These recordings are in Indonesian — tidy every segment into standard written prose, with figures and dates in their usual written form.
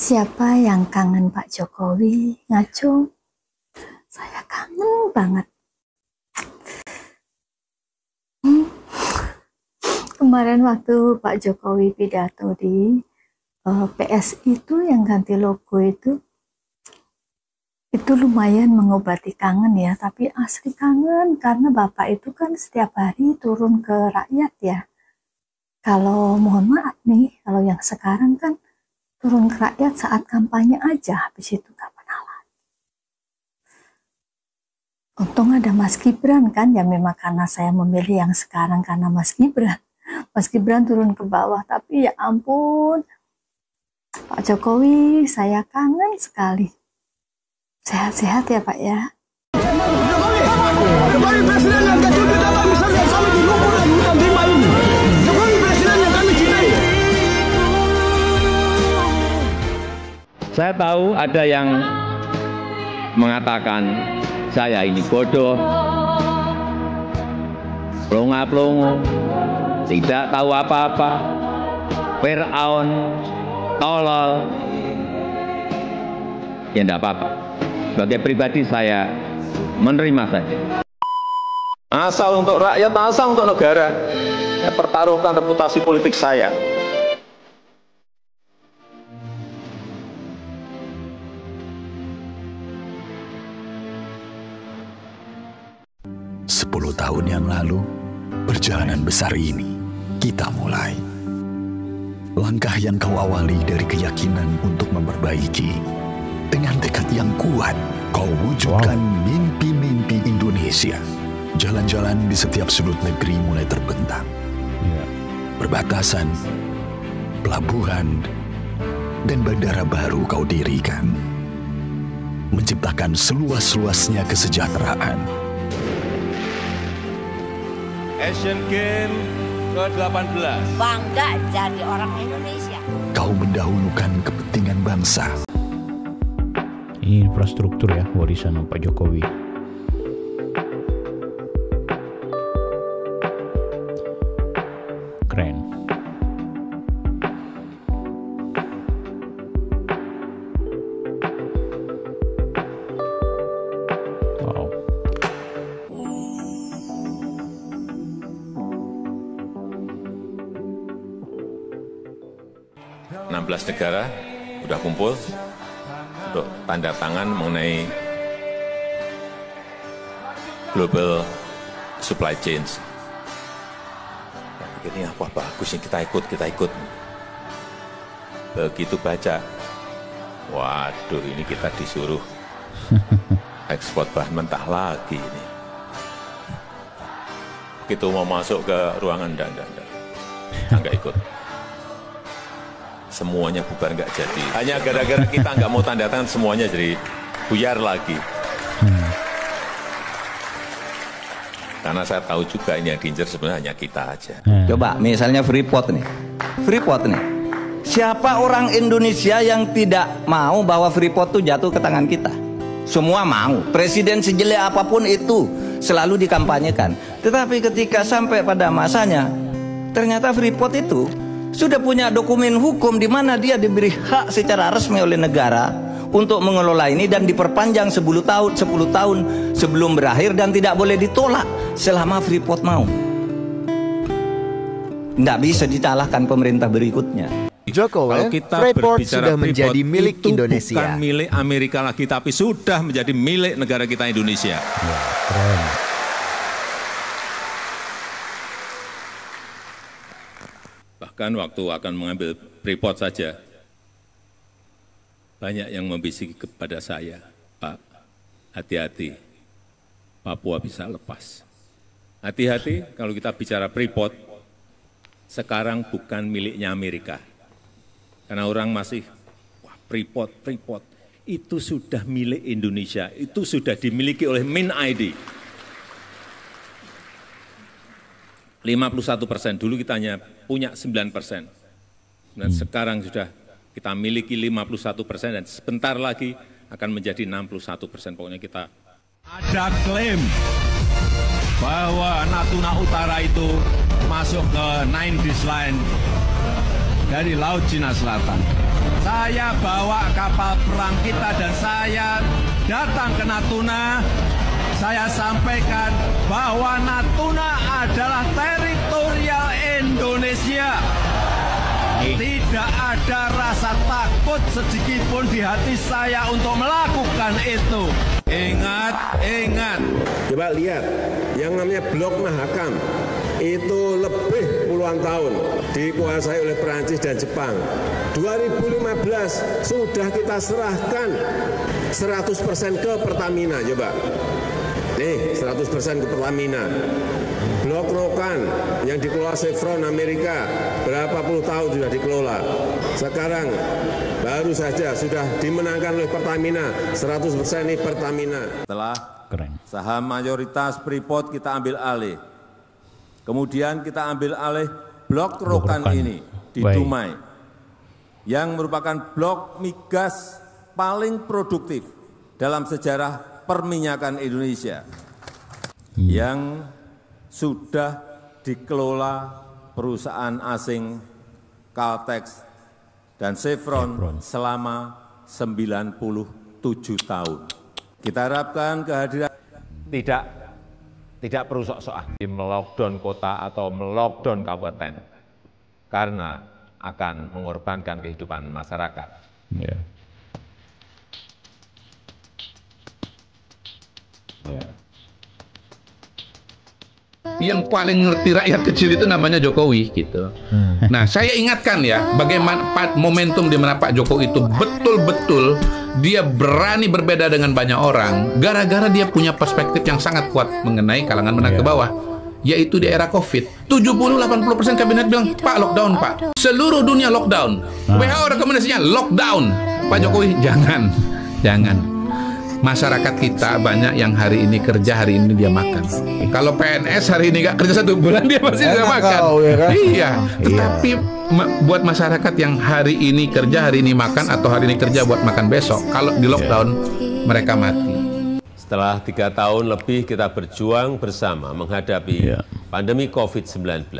Siapa yang kangen Pak Jokowi? Ngaco. Saya kangen banget. Kemarin waktu Pak Jokowi pidato di PSI itu yang ganti logo itu lumayan mengobati kangen ya, tapi asli kangen karena Bapak itu kan setiap hari turun ke rakyat ya. Kalau mohon maaf nih, kalau yang sekarang kan turun ke rakyat saat kampanye aja, habis itu gak pernah lagi. Untung ada Mas Gibran kan, ya memang karena saya memilih yang sekarang karena Mas Gibran. Mas Gibran turun ke bawah, tapi ya ampun, Pak Jokowi saya kangen sekali. Sehat-sehat ya Pak ya. Jokowi presiden yang kecil di dalam misalnya kami di lumpur dan hutan lima ini. Jokowi presiden yang kami cintai. Saya tahu ada yang mengatakan saya ini bodoh, pelongo-pelongo, tidak tahu apa-apa, Fir'aun, tolol. Ya enggak apa-apa. Sebagai pribadi saya menerima saja. Asal untuk rakyat, asal untuk negara. Saya pertaruhkan reputasi politik saya. Sepuluh tahun yang lalu, perjalanan besar ini kita mulai. Langkah yang kau awali dari keyakinan untuk memperbaiki. Dengan tekad yang kuat, kau wujudkan mimpi-mimpi Indonesia. Jalan-jalan di setiap sudut negeri mulai terbentang. Perbatasan, pelabuhan, dan bandara baru kau dirikan. Menciptakan seluas-luasnya kesejahteraan. Asian Games ke-18. Bangga jadi orang Indonesia. Kau mendahulukan kepentingan bangsa. Ini infrastruktur ya, warisan Pak Jokowi. Keren. Wow. 16 negara sudah kumpul untuk tanda tangan mengenai global supply chains. Ini apa bagus ini kita ikut. Begitu baca, waduh ini kita disuruh ekspor bahan mentah lagi ini. Begitu mau masuk ke ruangan, enggak ikut. Semuanya bubar nggak jadi. Hanya gara-gara kita nggak mau tanda tangan semuanya jadi buyar lagi. Karena saya tahu juga ini yang diincar sebenarnya hanya kita aja. Coba misalnya Freeport nih. Siapa orang Indonesia yang tidak mau bahwa Freeport itu jatuh ke tangan kita? Semua mau. Presiden sejelek apapun itu selalu dikampanyekan. Tetapi ketika sampai pada masanya, ternyata Freeport itu sudah punya dokumen hukum di mana dia diberi hak secara resmi oleh negara untuk mengelola ini dan diperpanjang 10 tahun sebelum berakhir dan tidak boleh ditolak selama Freeport mau. Tidak bisa disalahkan pemerintah berikutnya. Jokowi, Freeport sudah menjadi milik Indonesia. Bukan milik Amerika lagi, tapi sudah menjadi milik negara kita Indonesia. Ya, keren. Bahkan waktu akan mengambil Freeport saja, banyak yang membisiki kepada saya, Pak, hati-hati, Papua bisa lepas. Hati-hati kalau kita bicara Freeport, sekarang bukan miliknya Amerika. Karena orang masih, wah Freeport, itu sudah milik Indonesia, itu sudah dimiliki oleh MinID. 51%, dulu kita hanya punya 9%. Dan sekarang sudah kita miliki 51% dan sebentar lagi akan menjadi 61%. Pokoknya kita ada klaim bahwa Natuna Utara itu masuk ke 9th line dari Laut Cina Selatan. Saya saya bawa kapal perang kita dan saya datang ke Natuna, saya sampaikan bahwa Natuna adalah teritorial Indonesia. Tidak ada rasa takut sedikitpun di hati saya untuk melakukan itu. Ingat, ingat. Coba lihat, yang namanya Blok Mahakam itu lebih puluhan tahun dikuasai oleh Perancis dan Jepang. 2015 sudah kita serahkan 100% ke Pertamina, coba. Nih, 100% ke Pertamina. Blok Rokan yang dikelola Chevron Amerika berapa puluh tahun sudah dikelola. Sekarang baru saja sudah dimenangkan oleh Pertamina, 100% ini Pertamina. Setelah saham mayoritas Freeport kita ambil alih. Kemudian kita ambil alih Blok Rokan ini di Dumai, yang merupakan blok migas paling produktif dalam sejarah perminyakan Indonesia, yang sudah dikelola perusahaan asing Caltex dan Chevron selama 97 tahun. Kita harapkan kehadiran tidak perlu sok-sokan di melockdown kota atau melockdown kabupaten, karena akan mengorbankan kehidupan masyarakat. Ya. Yang paling ngerti rakyat kecil itu namanya Jokowi gitu. Nah, saya ingatkan ya, bagaimana momentum di mana Pak Jokowi itu betul-betul dia berani berbeda dengan banyak orang gara-gara dia punya perspektif yang sangat kuat mengenai kalangan menengah ke bawah, yaitu di era Covid. 70-80% kabinet bilang, Pak lockdown Pak, seluruh dunia lockdown. WHO rekomendasinya lockdown. Pak Jokowi jangan. Masyarakat kita banyak yang hari ini kerja, hari ini dia makan. Kalau PNS hari ini nggak kerja 1 bulan, dia pasti bisa makan. Ya kan? Iya. Tetapi buat masyarakat yang hari ini kerja, hari ini makan, atau hari ini kerja buat makan besok, kalau di lockdown mereka mati. Setelah 3 tahun lebih kita berjuang bersama menghadapi pandemi COVID-19.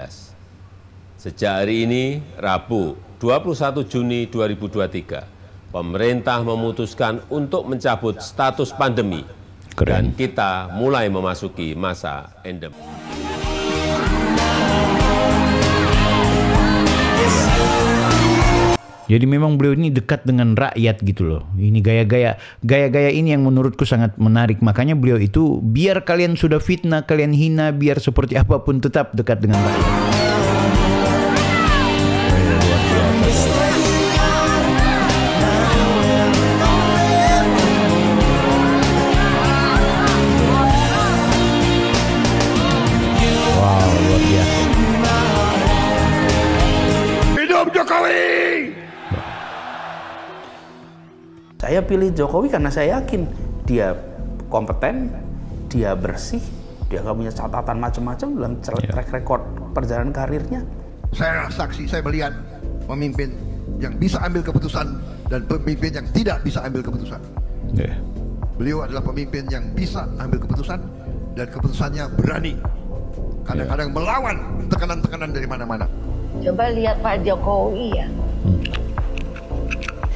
Sejak hari ini, Rabu 21 Juni 2023, pemerintah memutuskan untuk mencabut status pandemi. Dan kita mulai memasuki masa endemi. Jadi memang beliau ini dekat dengan rakyat gitu loh. Ini gaya-gaya ini yang menurutku sangat menarik. Makanya beliau itu biar kalian sudah fitnah, kalian hina, biar seperti apapun tetap dekat dengan rakyat. Jokowi. Saya pilih Jokowi karena saya yakin dia kompeten, dia bersih, dia nggak punya catatan macam-macam dalam track record perjalanan karirnya. Saya saksi, saya melihat pemimpin yang bisa ambil keputusan dan pemimpin yang tidak bisa ambil keputusan. Beliau adalah pemimpin yang bisa ambil keputusan dan keputusannya berani. Kadang-kadang melawan tekanan-tekanan dari mana-mana. Coba lihat Pak Jokowi ya.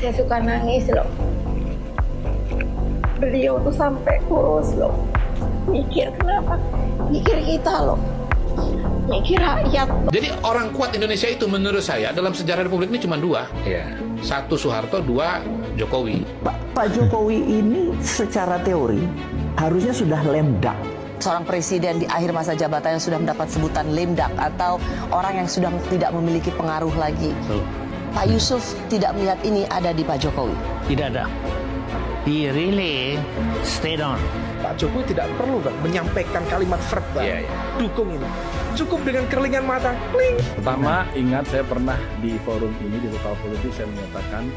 Saya suka nangis loh. Beliau tuh sampai kurus loh. Mikir kenapa? Mikir kita loh. Mikir rakyat. Jadi orang kuat Indonesia itu menurut saya dalam sejarah Republik ini cuma 2. Satu Soeharto, 2 Jokowi. Pak Jokowi ini secara teori harusnya sudah lame duck. Seorang presiden di akhir masa jabatannya sudah mendapat sebutan lame duck atau orang yang sudah tidak memiliki pengaruh lagi. Pak Yusuf tidak melihat ini ada di Pak Jokowi. Tidak ada. He really stayed on. Pak Jokowi tidak perlu kan menyampaikan kalimat verbal dukung ini. Cukup dengan kerlingan mata. Kling. Pertama, ingat saya pernah di forum ini di Total Politik saya menyatakan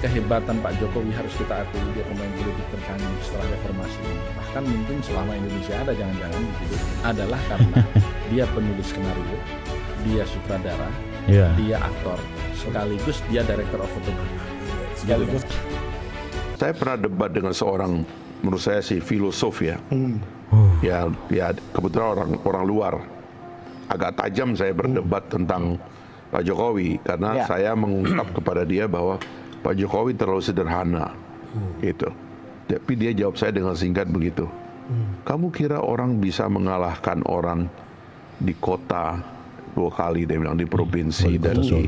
kehebatan Pak Jokowi harus kita akui, dia pemain politik tercanggih setelah reformasi. Bahkan mungkin selama Indonesia ada, jangan-jangan begitu, adalah karena dia penulis skenario, dia sutradara, dia aktor, sekaligus dia director of photography. Sekaligus. Saya pernah debat dengan seorang, menurut saya sih filosof ya. Ya kebetulan orang luar. Agak tajam saya berdebat tentang Pak Jokowi karena saya mengungkap kepada dia bahwa Pak Jokowi terlalu sederhana, gitu. Tapi dia jawab saya dengan singkat begitu. Kamu kira orang bisa mengalahkan orang di kota 2 kali, dia bilang, di provinsi dan di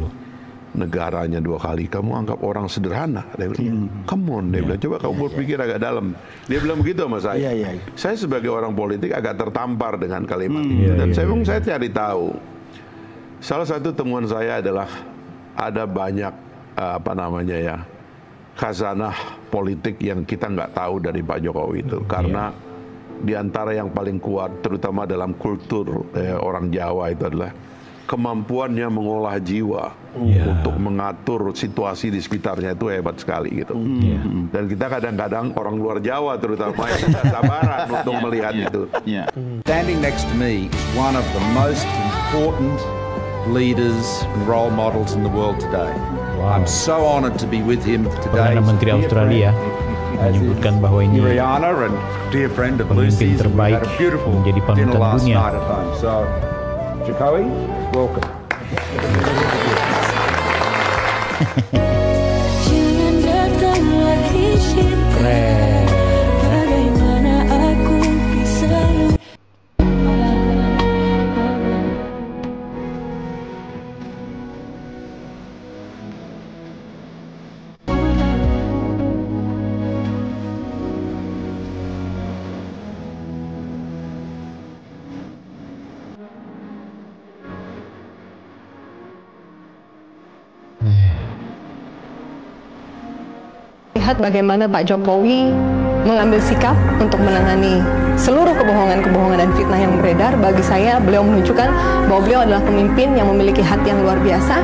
negaranya 2 kali. Kamu anggap orang sederhana, dia bilang. Come on, dia bilang, coba kamu berpikir agak dalam. Dia bilang begitu sama saya. Saya sebagai orang politik agak tertampar dengan kalimat itu. Dan saya cari tahu. Salah satu temuan saya adalah ada banyak khazanah politik yang kita nggak tahu dari Pak Jokowi itu, karena di antara yang paling kuat, terutama dalam kultur orang Jawa, itu adalah kemampuannya mengolah jiwa untuk mengatur situasi di sekitarnya, itu hebat sekali gitu. Dan kita kadang-kadang orang luar Jawa terutama yang tidak sabaran untuk melihat itu. Standing next to me is one of the most important leaders and role models in the world today. I'm so honored to be with him today. Perdana Menteri Australia menyebutkan bahwa ini pemimpin terbaik menjadi panutan dunia. So, Jokowi, welcome. Keren. Lihat bagaimana Pak Jokowi mengambil sikap untuk menangani seluruh kebohongan-kebohongan dan fitnah yang beredar. Bagi saya, beliau menunjukkan bahwa beliau adalah pemimpin yang memiliki hati yang luar biasa,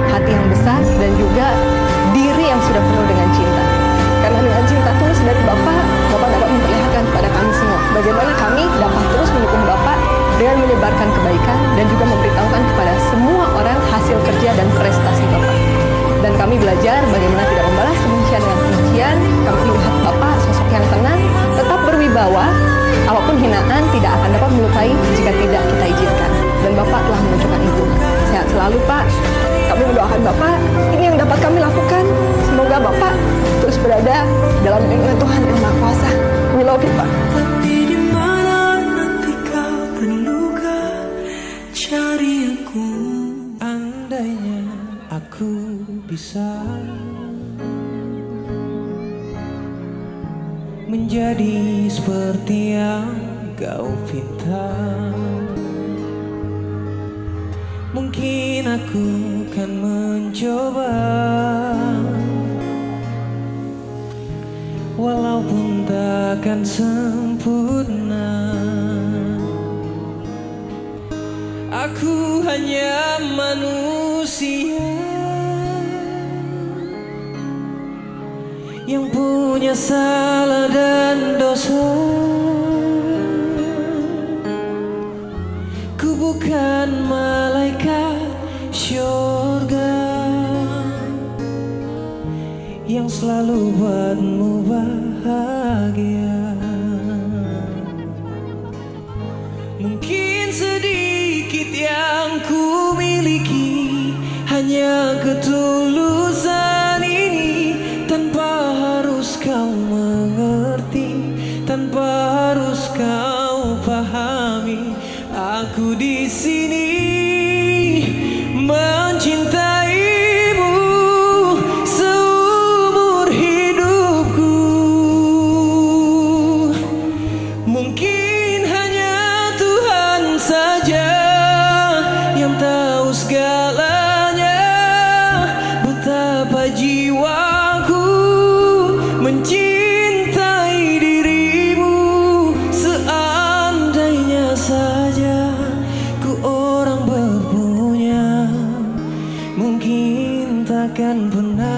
hati yang besar, dan juga diri yang sudah penuh dengan cinta. Karena dengan cinta tulus dari Bapak dapat memperlihatkan kepada kami semua bagaimana kami dapat terus mendukung Bapak dengan menyebarkan kebaikan dan juga memberitahukan kepada semua orang hasil kerja dan prestasi Bapak. Dan kami belajar bagaimana tidak membalas kebencian dengan kebencian. Kami melihat Bapak sosok yang tenang, tetap berwibawa, apapun hinaan tidak akan dapat melukai jika tidak kita izinkan. Dan Bapak telah menunjukkan itu. Sehat selalu Pak. Kami mendoakan Bapak, ini yang dapat kami lakukan. Semoga Bapak terus berada dalam lindungan Tuhan Yang Maha Kuasa. We love you Pak. Tapi di mana nanti kau terluka, cari aku. Andainya aku bisa menjadi seperti yang kau pinta, mungkin aku kan mencoba, walaupun takkan sempurna. Aku hanya manusia yang punya salah dan dosa. Ku bukan malaikat syurga yang selalu buatmu bahagia. Mungkin sedikit yang ku miliki hanya ketulusan ini, tanpa harus kau mengerti, tanpa harus kau pahami. Aku di sini mencintaimu seumur hidupku. Mungkin hanya Tuhan saja yang tahu segalanya, betapa jiwaku mencintai dirimu. Seandainya saja ku orang berpunya, mungkin takkan pernah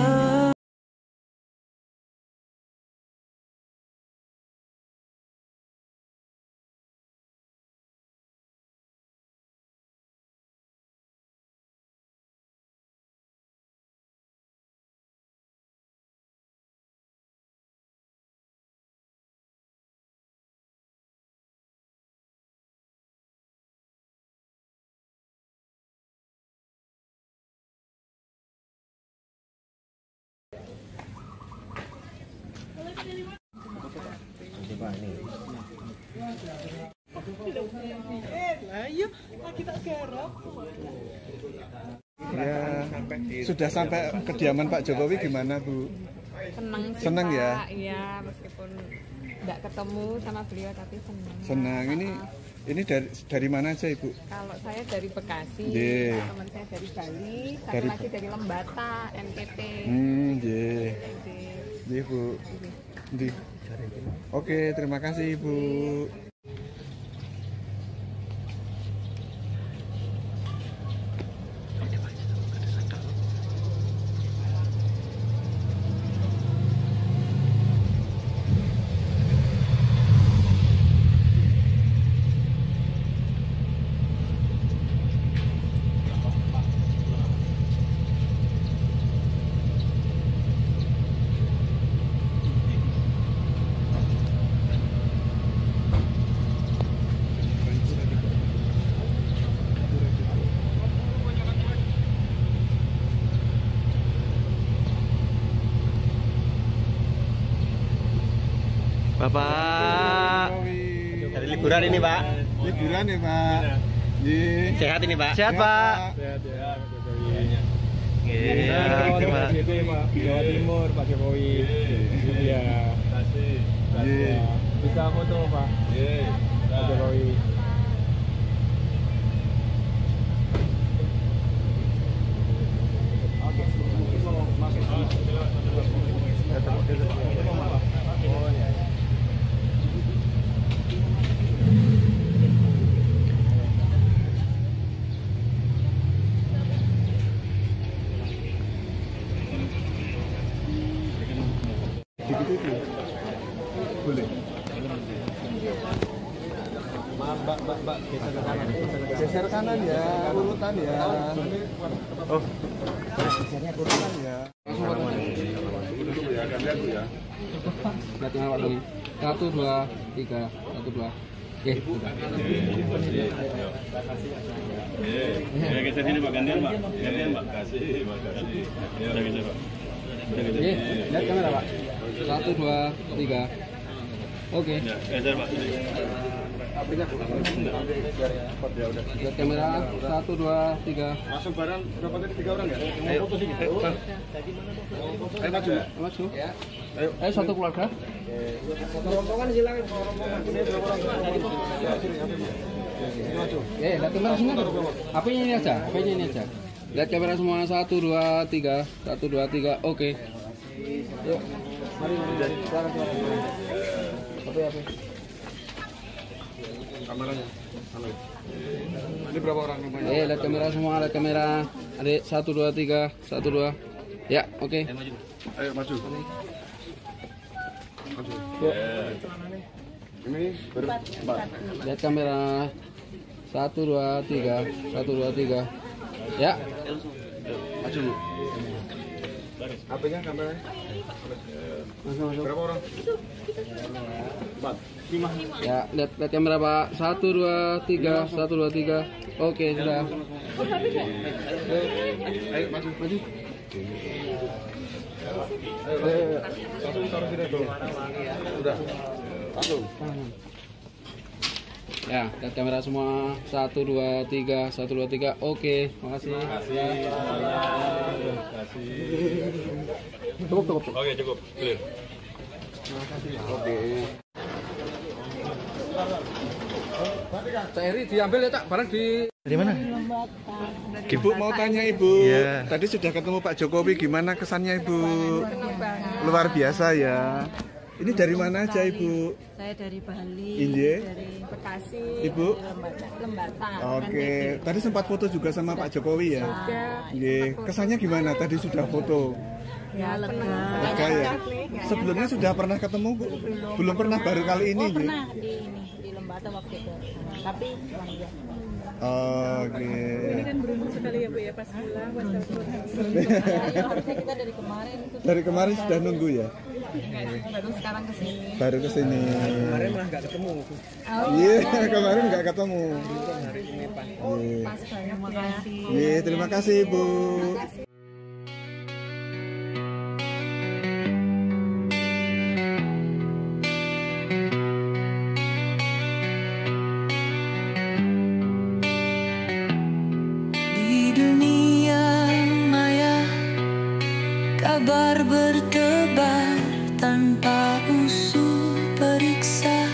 Coba ini. Ya, sudah sampai kediaman Pak Jokowi gimana Bu? Seneng sih, ya? Pak. Iya, meskipun nggak ketemu sama beliau tapi seneng. Senang. Ini dari mana aja Ibu? Kalau saya dari Bekasi, Yeah. teman saya dari Bali, satu Dari- lagi dari Lembata, NTT. Iya Bu. Di. Oke, terima kasih Ibu. Bapak. Dari liburan ini, Pak. Liburan ya, Pak. Sehat ini, Pak. Sehat, Pak. Sehat ya. Jawa Timur, Pak Jokowi. Iya. Bisa foto, Pak. Pak Jokowi. Boleh. Maaf, Mbak, geser ke kanan. Geser kanan ya, urutan ya. Oh, gesernya urutan ya. Lihat Pak Doni. 1, 2, 3, 1, 2. Oke. Ya, geser sini Pak, gantian Pak. Gantian Pak. Makasih. Ya, udah geser Pak. Oke, lihat kamera Pak. 1, 2, 3. Oke. Ya, geser Pak. Lihat kamera. 1, 2, 3. Langsung bareng berapa tadi 3 orang ya? Ayo. Foto sini. Ayo maju. Maju. Ayo satu keluarga. Rombongan silakan. Rombongan. Lihat kamera semua. HP-nya ini aja. HP-nya ini aja. Lihat kamera semua. 1, 2, 3. 1, 2, 3. Oke. Yuk. Mari. Sekarang. HP. Kameranya. Ini berapa orang namanya? Lihat kamera semua, lihat kamera. Adik, 1, 2, 3, 1, 2. Ya, oke. Ayo maju. Maju. Ini berempat. Lihat kamera. 1, 2, 3, 1, 2, 3. Ya. Maju. HP-nya kameranya. Berapa orang? 4. 5. Ya, lihat kamera Pak. 1, 2, 3, 1, 2, 3. Oke, sudah. Ayo maju. Ayo. Langsung taruh sini dulu. Sudah. Langsung. Ya, lihat kamera semua. 1, 2, 3, 1, 2, 3. Oke, makasih. Cukup. Oke, cukup. Clear. Oke. Cak Eri diambil ya, Cak, barang di... Dari mana? Ibu mau tanya Ibu, tadi sudah ketemu Pak Jokowi, gimana kesannya Ibu? Luar biasa ya. Ini dari mana aja Ibu? Saya dari Bali, Inje? dari Bekasi, Ibu? dari Lembata. Oke, tadi sempat foto juga sama Pak Jokowi ya? Iya. Kesannya gimana? Tadi sudah foto? Ya, lega. Lega ya? Sebelumnya sudah pernah ketemu Bu? Belum pernah, baru kali ini? Oh, pernah di Lembata waktu itu. Tapi pulang ya. Oke. Ini kan beruntung sekali ya Bu ya, pas pulang. Harusnya kita dari kemarin. Dari kemarin sudah nunggu ya? Baru sekarang kesini. Baru kesini. Kemarin malah nggak ketemu. Iya, kemarin nggak ketemu. Hari ini pas. Pas banyak, makasih. Iya, terima kasih Bu. Terima kasih. kabar bertebar tanpa usul periksa,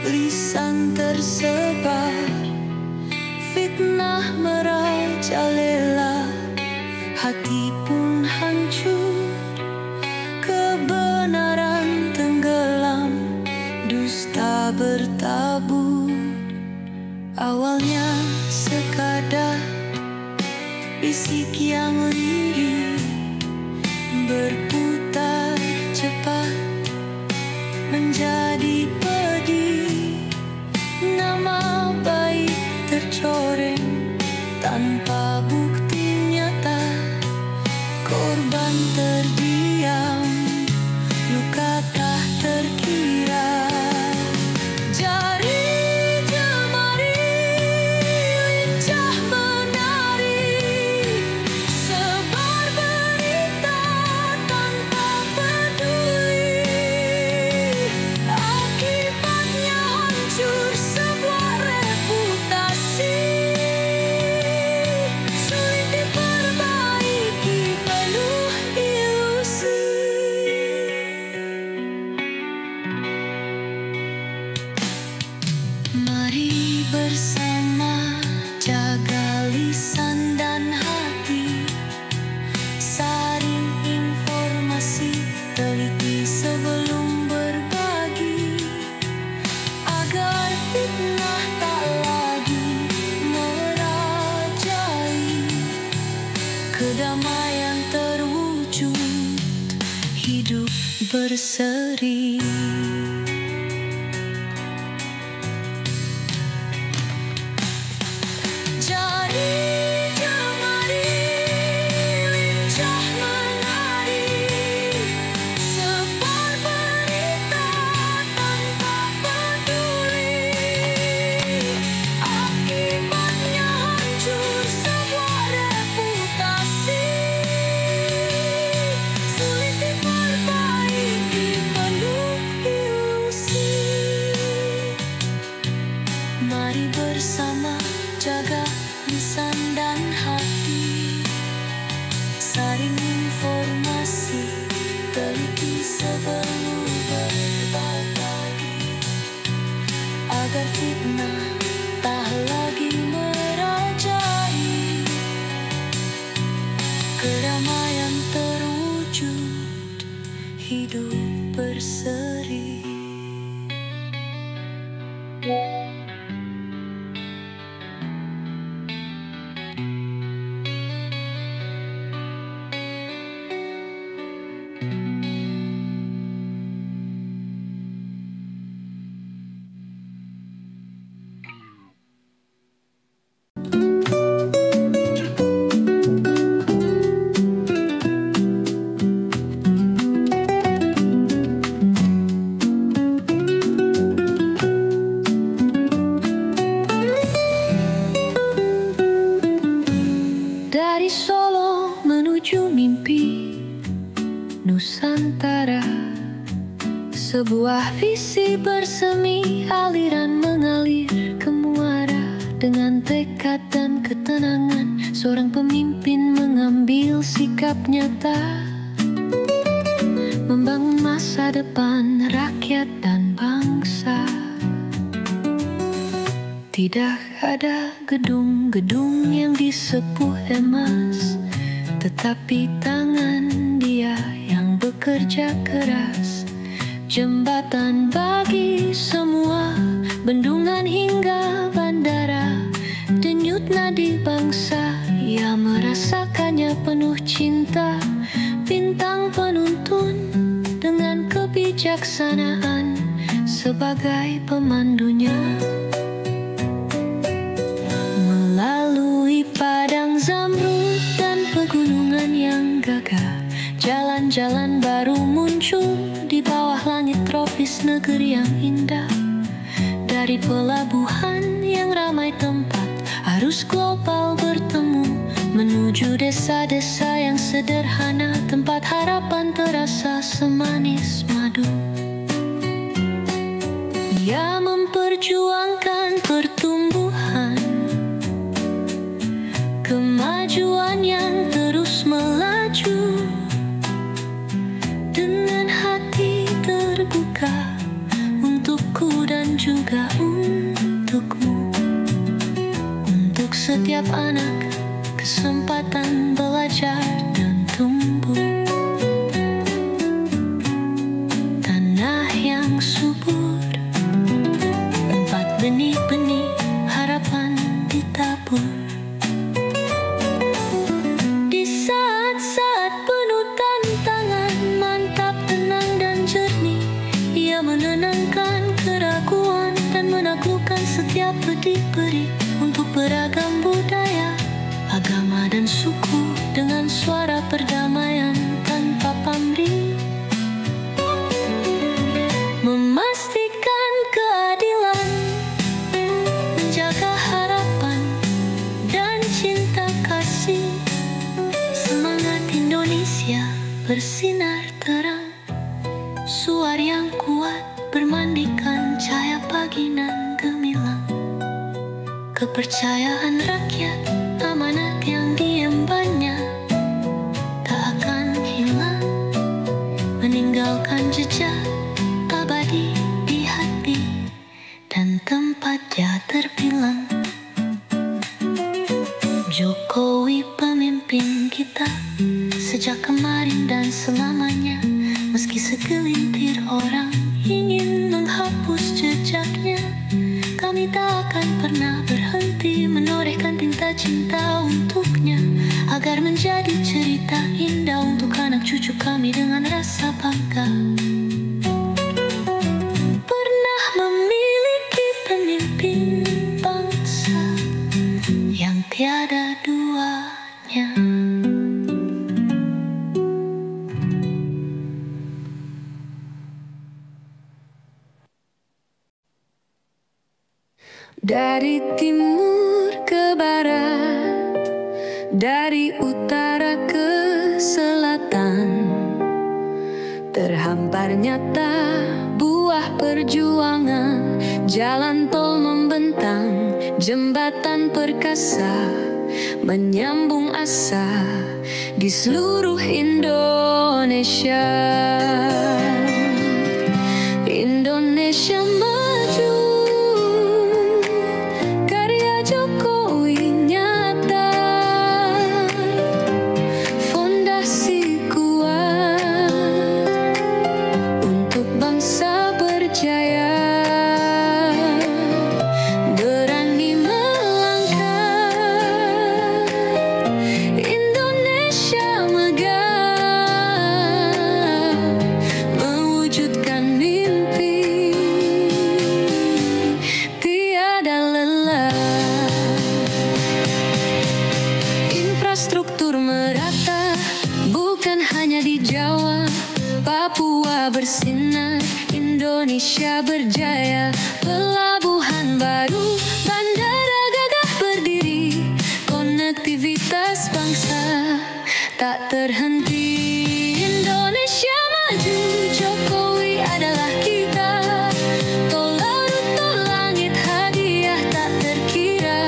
lisan tersebar, fitnah merajalela, hati pun hancur, kebenaran tenggelam, dusta bertabur. Awalnya sekadar bisik yang lirih, berputar cepat menjadi pedih, nama baik tercoreng tanpa bukti nyata, korban terdiam, luka tak terkira. Jari jemari lincah menari, sebar berita tanpa peduli, akibatnya hancur sebuah reputasi, sulit diperbaiki, penuh ilusi. Mari bersama jaga lisan dan hati, saring informasi, teliti sebelum berbagi, agar fitnah tak lagi merajai, kedamaian terwujud, hidup berseri. Jari jemari lincah menari, sebar berita tanpa peduli, akibatnya hancur sebuah reputasi, sulit diperbaiki, penuh ilusi. Mari bersama jaga lisan dan hati, saring informasi, teliti sebelum berbagi, agar fitnah tak lagi merajai, kedamaian terwujud, hidup berseri. Dari Solo menuju mimpi Nusantara, sebuah visi bersemi, aliran mengalir ke muara. Dengan tekad dan ketenangan, seorang pemimpin mengambil sikap nyata, membangun masa depan rakyat dan bangsa. Tidak ada gedung-gedung yang disepuh emas, tetapi tangan dia yang bekerja keras. Jembatan bagi semua, bendungan hingga bandara, denyut nadi bangsa, ia merasakannya penuh cinta. Bintang penuntun dengan kebijaksanaan sebagai pemandunya. Melalui padang zamrud dan pegunungan yang gagah, jalan-jalan baru muncul di bawah langit tropis negeri yang indah. Dari pelabuhan yang ramai tempat, arus global bertemu, menuju desa-desa yang sederhana, tempat harapan terasa semanis madu. Ia memperjuangkan pertumbuhan, kemajuan yang terus melaju. setiap anak kesempatan belajar dan tumbuh. Tanah yang subur, tempat benih-benih harapan ditabur. Di saat-saat penuh tantangan, mantap, tenang dan jernih, ia menenangkan keraguan dan menaklukkan setiap bedik-bedik untuk beragam budaya, agama dan suku dengan suara perdamaian tanpa pamrih. Memastikan keadilan, menjaga harapan dan cinta kasih. Semangat Indonesia bersinar terang, suara yang kuat bermandikan cahaya pagi nan gemilang. Kepercayaan rakyat, amanat yang diembannya tak akan hilang, meninggalkan jejak abadi di hati dan tempatnya terbilang. Jokowi pemimpin kita sejak kemarin dan selamanya, meski segelintir orang ingin menghapus jejaknya, kami tak akan pernah berhenti menorehkan tinta cinta untuknya, agar menjadi cerita indah untuk anak cucu kami dengan rasa bangga. Pernah memiliki pemimpin bangsa yang tiada duanya. Dari timur ke barat, dari utara ke selatan, terhampar nyata buah perjuangan. Jalan tol membentang, jembatan perkasa, menyambung asa di seluruh Indonesia. Indonesia maju, karya Jokowi nyata, fondasi kuat untuk bangsa berjaya. Berani melangkah, Indonesia megah, mewujudkan mimpi, tiada lelah. Infrastruktur merata, bukan hanya di Jawa, Papua bersinar, Indonesia berjaya. Pelabuhan baru, bandara gagah berdiri, konektivitas bangsa tak terhenti. Indonesia maju, Jokowi adalah kita. Tol laut, tol langit, hadiah tak terkira.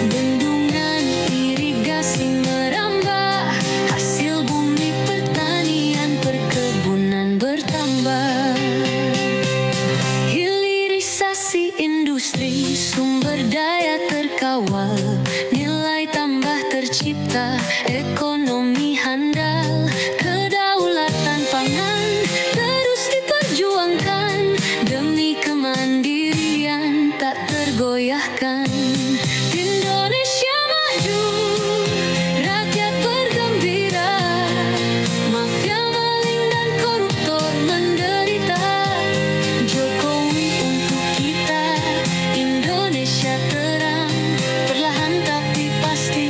Bendungan irigasi merambah, hasil bumi pertanian perkebunan bertambah. Hilirisasi industri, sumber daya terkawal, nilai tambah tercipta, ekonomi handal, kedaulatan pangan terus diperjuangkan, demi kemandirian tak tergoyahkan. Indonesia maju, rakyat bergembira, mafia maling dan koruptor menderita. Jokowi untuk kita, Indonesia terang, perlahan tapi pasti,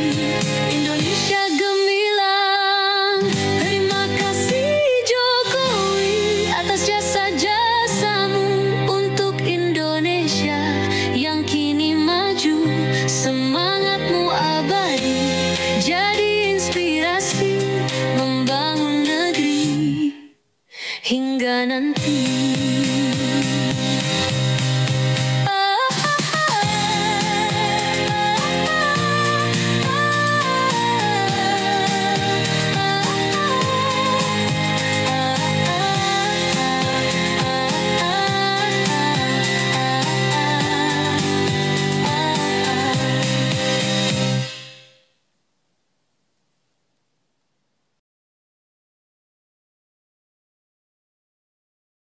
Indonesia gemilang. Terima kasih Jokowi atas jasa-jasamu untuk Indonesia yang kini maju. Semangatmu abadi, jadi inspirasi membangun negeri hingga nanti.